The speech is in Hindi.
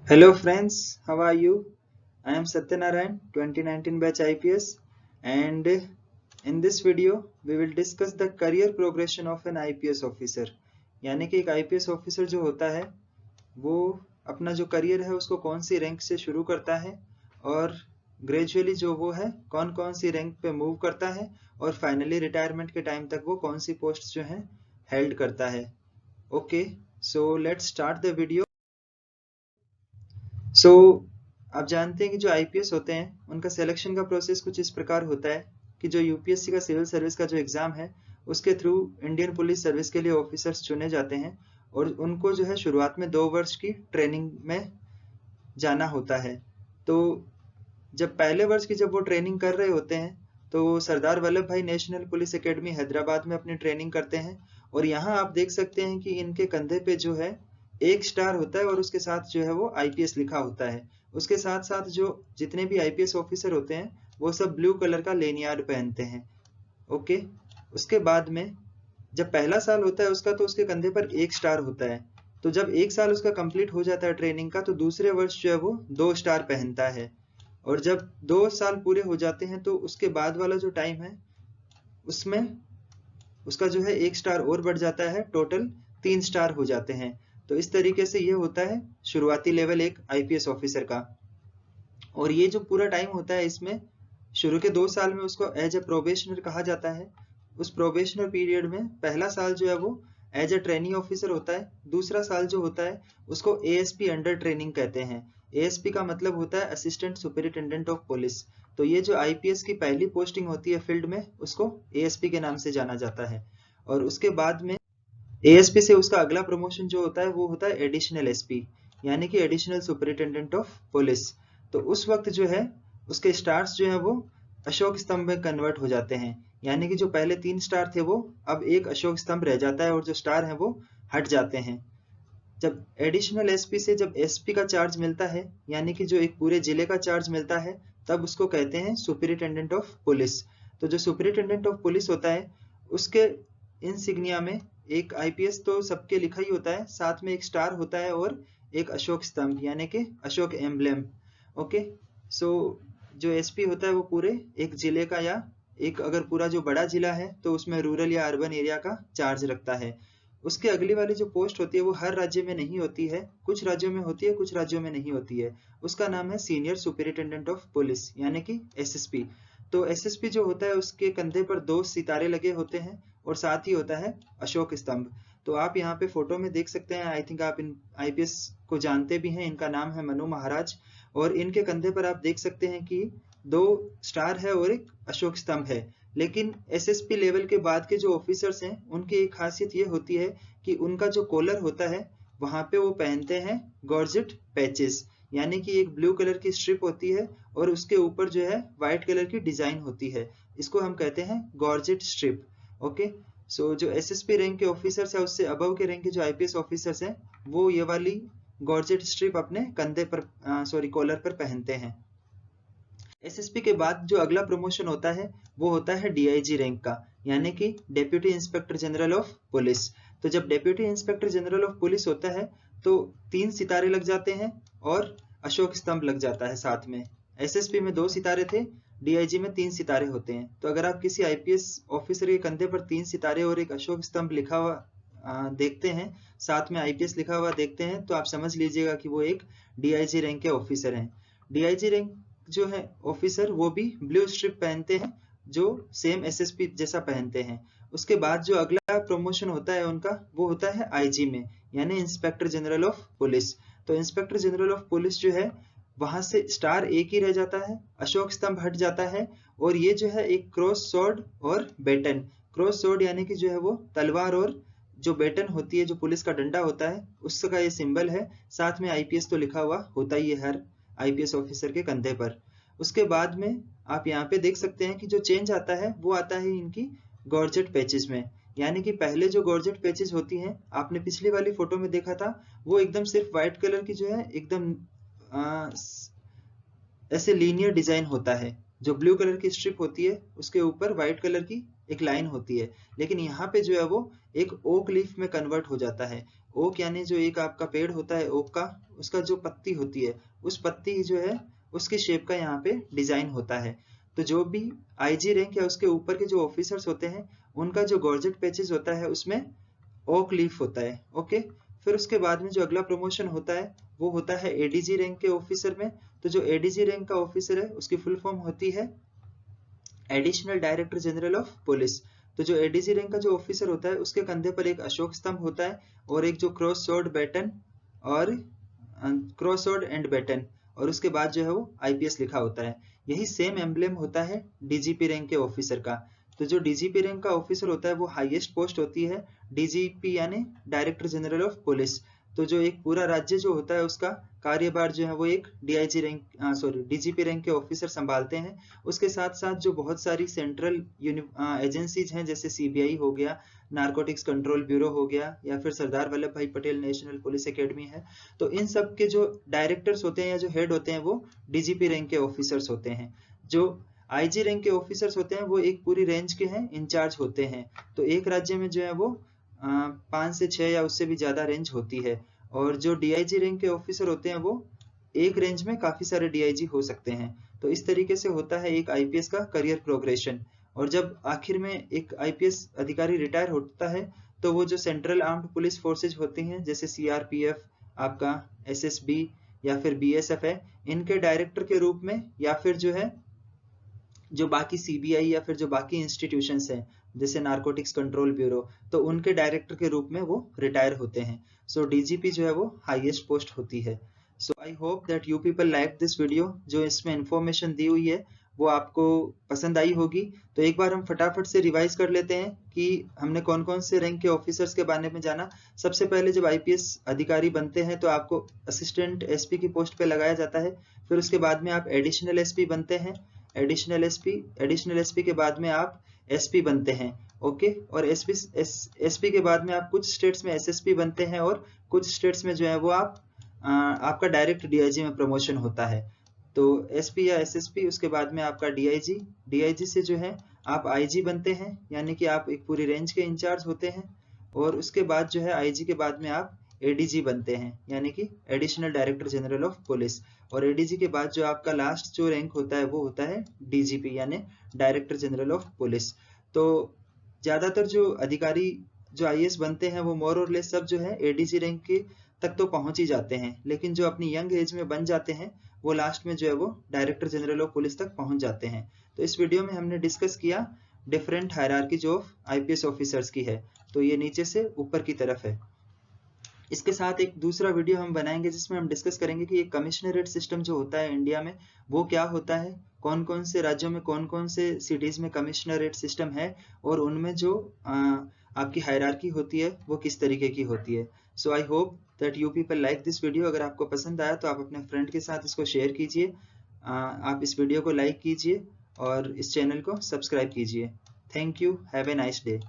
Hello friends, how are you? I am Satyanarayan, 2019 batch IPS, and in this video we will discuss the career progression of an IPS officer. यानी कि एक IPS ऑफिसर जो होता है वो अपना जो करियर है उसको कौन सी रैंक से शुरू करता है और ग्रेजुअली जो वो है कौन कौन सी रैंक पे मूव करता है और फाइनली रिटायरमेंट के टाइम तक वो कौन सी पोस्ट जो है हेल्ड करता है. Okay, so let's start the video. सो आप जानते हैं कि जो आईपीएस होते हैं उनका सिलेक्शन का प्रोसेस कुछ इस प्रकार होता है कि जो यूपीएससी का सिविल सर्विस का जो एग्जाम है उसके थ्रू इंडियन पुलिस सर्विस के लिए ऑफिसर्स चुने जाते हैं और उनको जो है शुरुआत में 2 वर्ष की ट्रेनिंग में जाना होता है. तो जब पहले वर्ष की जब वो ट्रेनिंग कर रहे होते हैं तो वो सरदार वल्लभ भाई नेशनल पुलिस एकेडमी हैदराबाद में अपनी ट्रेनिंग करते हैं और यहाँ आप देख सकते हैं कि इनके कंधे पे जो है एक स्टार होता है और उसके साथ जो है वो आईपीएस लिखा होता है. उसके साथ साथ जो जितने भी आईपीएस ऑफिसर होते हैं वो सब ब्लू कलर का लेनियार्ड पहनते हैं. ओके, उसके बाद में जब पहला साल होता है उसका तो उसके कंधे पर एक स्टार होता है. तो जब एक साल उसका कंप्लीट हो जाता है ट्रेनिंग का तो दूसरे वर्ष जो है वो 2 स्टार पहनता है और जब 2 साल पूरे हो जाते हैं तो उसके बाद वाला जो टाइम है उसमें उसका जो है एक स्टार और बढ़ जाता है, टोटल 3 स्टार हो जाते हैं. तो इस तरीके से ये होता है शुरुआती लेवल एक आईपीएस ऑफिसर का. और ये जो पूरा टाइम होता है इसमें शुरू के 2 साल में उसको एज ए प्रोबेशनर कहा जाता है. उस प्रोबेशनर पीरियड में पहला साल जो है वो एज ए ट्रेनिंग ऑफिसर होता है. दूसरा साल जो होता है उसको एएसपी अंडर ट्रेनिंग कहते हैं. एएसपी का मतलब होता है असिस्टेंट सुपरिटेंडेंट ऑफ पुलिस. तो ये जो आईपीएस की पहली पोस्टिंग होती है फील्ड में उसको एएसपी के नाम से जाना जाता है. और उसके बाद में एएसपी से उसका अगला प्रमोशन जो होता है वो होता है एडिशनल एसपी यानी कि एडिशनल सुपरिटेंडेंट ऑफ पुलिस. तो उस वक्त जो है उसके स्टार्स जो है वो अशोक स्तंभ में कन्वर्ट हो जाते हैं. यानी कि जो पहले 3 स्टार थे वो अब एक अशोक स्तंभ रह जाता है और जो स्टार है वो हट जाते हैं. जब एडिशनल एसपी से जब एसपी का चार्ज मिलता है यानी कि जो एक पूरे जिले का चार्ज मिलता है तब उसको कहते हैं सुपरिटेंडेंट ऑफ पुलिस. तो जो सुपरिटेंडेंट ऑफ पुलिस होता है उसके इंसिग्निया में एक आईपीएस तो सबके लिखा ही होता है, साथ में एक स्टार होता है और एक अशोक स्तंभ यानी कि अशोक एम्ब्लेम. ओके, सो जो एसपी होता है वो पूरे एक जिले का या एक अगर पूरा जो बड़ा जिला है तो उसमें रूरल या अर्बन एरिया का चार्ज रखता है. उसके अगली वाली जो पोस्ट होती है वो हर राज्य में नहीं होती है, कुछ राज्यों में होती है कुछ राज्यों में नहीं होती है. उसका नाम है सीनियर सुपरिटेंडेंट ऑफ पुलिस यानी कि एसएसपी. तो एसएसपी जो होता है उसके कंधे पर 2 सितारे लगे होते हैं और साथ ही होता है अशोक स्तंभ. तो आप यहाँ पे फोटो में देख सकते हैं, आई थिंक आप इन आईपीएस को जानते भी हैं. इनका नाम है मनु महाराज और इनके कंधे पर आप देख सकते हैं कि 2 स्टार है और एक अशोक स्तंभ है. लेकिन एसएसपी लेवल के बाद के जो ऑफिसर्स हैं उनकी एक खासियत ये होती है कि उनका जो कॉलर होता है वहां पे वो पहनते हैं गॉर्जेट पैचेस यानी कि एक ब्लू कलर की स्ट्रिप होती है और उसके ऊपर जो है व्हाइट कलर की डिजाइन होती है. इसको हम कहते हैं गॉर्जेट स्ट्रिप. ओके, सो जो एसएसपी रैंक के ऑफिसर्स है उससे अबव के रैंक के जो आईपीएस ऑफिसर्स हैं वो ये वाली गॉर्जेट स्ट्रिप अपने कंधे पर कॉलर पर पहनते हैं. एसएसपी के बाद जो अगला प्रमोशन होता है वो होता है डीआईजी रैंक का यानी कि deputy inspector general of police. तो जब deputy inspector general of police होता है तो 3 सितारे लग जाते हैं और अशोक स्तंभ लग जाता है साथ में. एसएसपी में 2 सितारे थे, डीआईजी में 3 सितारे होते हैं. तो अगर आप किसी आईपीएस ऑफिसर के कंधे पर 3 सितारे और एक अशोक स्तंभ लिखा हुआ देखते हैं, साथ में आईपीएस लिखा हुआ देखते हैं तो आप समझ लीजिएगा कि वो एक डीआईजी रैंक के ऑफिसर हैं. डीआईजी रैंक जो है ऑफिसर वो भी ब्लू स्ट्रिप पहनते हैं जो सेम एसएसपी जैसा पहनते हैं. उसके बाद जो अगला प्रमोशन होता है उनका वो होता है आईजी में यानी इंस्पेक्टर जनरल ऑफ पुलिस. तो इंस्पेक्टर जनरल ऑफ पुलिस जो है वहां से स्टार एक ही रह जाता है, अशोक स्तंभ हट जाता है और ये जो है एक क्रॉस स्वॉर्ड और बेटन. क्रॉस स्वॉर्ड यानी कि जो है वो तलवार और जो बेटन होती है जो पुलिस का डंडा होता है उसका ये सिंबल है. साथ में आईपीएस तो लिखा हुआ होता ही है हर आईपीएस ऑफिसर के कंधे पर. उसके बाद में आप यहाँ पे देख सकते हैं कि जो चेंज आता है वो आता है इनकी गॉर्जेट पैचेस में. यानी कि पहले जो गॉर्जेट पैचेस होती हैं आपने पिछली वाली फोटो में देखा था वो एकदम सिर्फ व्हाइट कलर की जो है एकदम ऐसे लीनियर डिजाइन होता है. जो ब्लू कलर की स्ट्रिप होती है उसके ऊपर व्हाइट कलर की एक लाइन होती है. लेकिन यहाँ पे जो है वो एक ओक लीफ में कन्वर्ट हो जाता है ओक यानी जो एक आपका पेड़ होता है ओक का, उसका जो पत्ती होती है उस पत्ती जो है उसकी शेप का यहाँ पे डिजाइन होता है। तो जो भी आईजी रैंक या उसके ऊपर के जो ऑफिसर्स होते हैं उनका जो गॉर्जेट पैचेस होता है उसमें ओक लीफ होता है। ओके, फिर उसके बाद में जो अगला प्रमोशन होता है वो होता है एडीजी रैंक के ऑफिसर में। तो जो एडीजी रैंक का ऑफिसर है उसकी फुल फॉर्म होती है additional director general of police. तो जो एडीजी रैंक का जो ऑफिसर होता है उसके कंधे पर एक अशोक स्तंभ होता है और एक जो क्रॉस स्वॉर्ड बैटन और क्रॉस स्वॉर्ड एंड बैटन, और उसके बाद जो है वो आईपीएस लिखा होता है। यही सेम एम्ब्लेम होता है डीजीपी रैंक के ऑफिसर का। तो जो डीजीपी रैंक का ऑफिसर होता है वो हाईएस्ट पोस्ट होती है डीजीपी यानी डायरेक्टर जनरल ऑफ पुलिस। तो जो एक पूरा राज्य जो होता है उसका कार्यभार जो है वो एक डीआईजी रैंक डीजीपी रैंक के ऑफिसर संभालते हैं। उसके साथ साथ जो बहुत सारी सेंट्रल एजेंसीज हैं जैसे सीबीआई हो गया, नारकोटिक्स कंट्रोल ब्यूरो हो गया, या फिर सरदार वल्लभ भाई पटेल नेशनल पुलिस एकेडमी है, तो इन सब के जो डायरेक्टर्स होते हैं या जो हेड होते हैं वो डीजीपी रैंक के ऑफिसर्स होते हैं। जो आईजी रैंक के ऑफिसर्स होते हैं वो एक पूरी रेंज के हैं, इंचार्ज होते हैं। तो एक राज्य में जो है वो 5 से 6 या उससे भी ज्यादा रेंज होती है। और जो डीआईजी रैंक के ऑफिसर होते हैं वो एक रेंज में काफी सारे डीआईजी हो सकते हैं। तो इस तरीके से होता है एक आईपीएस का करियर प्रोग्रेशन। और जब आखिर में एक आईपीएस अधिकारी रिटायर होता है तो वो जो सेंट्रल आर्म्ड पुलिस फोर्सेज होती हैं जैसे सीआरपीएफ, आपका एसएसबी या फिर बीएसएफ है, इनके डायरेक्टर के रूप में, या फिर जो है जो बाकी सीबीआई या फिर जो बाकी इंस्टीट्यूशंस हैं जैसे नारकोटिक्स कंट्रोल ब्यूरो, तो उनके डायरेक्टर के रूप में वो रिटायर होते हैं। सो डीजीपी जो है वो हाईएस्ट पोस्ट होती है। So I hope that you people like this video. जो इसमें इंफॉर्मेशन दी हुई है वो आपको पसंद आई होगी। तो एक बार हम फटाफट से रिवाइज कर लेते हैं कि हमने कौन कौन से रैंक के ऑफिसर्स के बारे में जाना। सबसे पहले जब आईपीएस अधिकारी बनते हैं तो आपको असिस्टेंट एसपी की पोस्ट पे लगाया जाता है। फिर उसके बाद में आप एडिशनल एसपी बनते हैं। एडिशनल एसपी के बाद में आप एसपी बनते हैं। ओके, और एसपी के बाद में आप कुछ स्टेट्स में एसएसपी बनते हैं और कुछ स्टेट्स में जो है वो आपका डायरेक्ट डीआईजी में प्रमोशन होता है। तो एसपी या एसएसपी, उसके बाद में आपका डीआईजी, डीआईजी से जो है आप आईजी बनते हैं, यानी कि आप एक पूरी रेंज के इंचार्ज होते हैं। और उसके बाद जो है आईजी के बाद में आप एडीजी बनते हैं, यानी कि additional director general of police. और एडीजी के बाद जो आपका लास्ट जो रैंक होता है वो होता है डीजीपी यानी डायरेक्टर जनरल ऑफ पुलिस। तो ज्यादातर जो अधिकारी जो आईएएस बनते हैं वो मोर और लेस सब जो है एडीजी रैंक के तक तो पहुंच ही जाते हैं, लेकिन जो अपनी यंग एज में बन जाते हैं वो लास्ट में जो है वो डायरेक्टर जनरल ऑफ पुलिस तक पहुंच जाते हैं। तो इस वीडियो में हमने डिस्कस किया डिफरेंट हायरार्की जो आईपीएस ऑफिसर्स की है। तो ये नीचे से ऊपर की तरफ है। इसके साथ एक दूसरा वीडियो हम बनाएंगे जिसमें हम डिस्कस करेंगे कि एक कमिश्नरेट सिस्टम जो होता है इंडिया में वो क्या होता है, कौन कौन से राज्यों में कौन कौन से सिटीज में कमिश्नरेट सिस्टम है, और उनमें जो आपकी हायरार्की होती है वो किस तरीके की होती है। So I hope that you people like this video. अगर आपको पसंद आया तो आप अपने फ्रेंड के साथ इसको शेयर कीजिए, आप इस वीडियो को लाइक कीजिए और इस चैनल को सब्सक्राइब कीजिए। Thank you, have a nice day.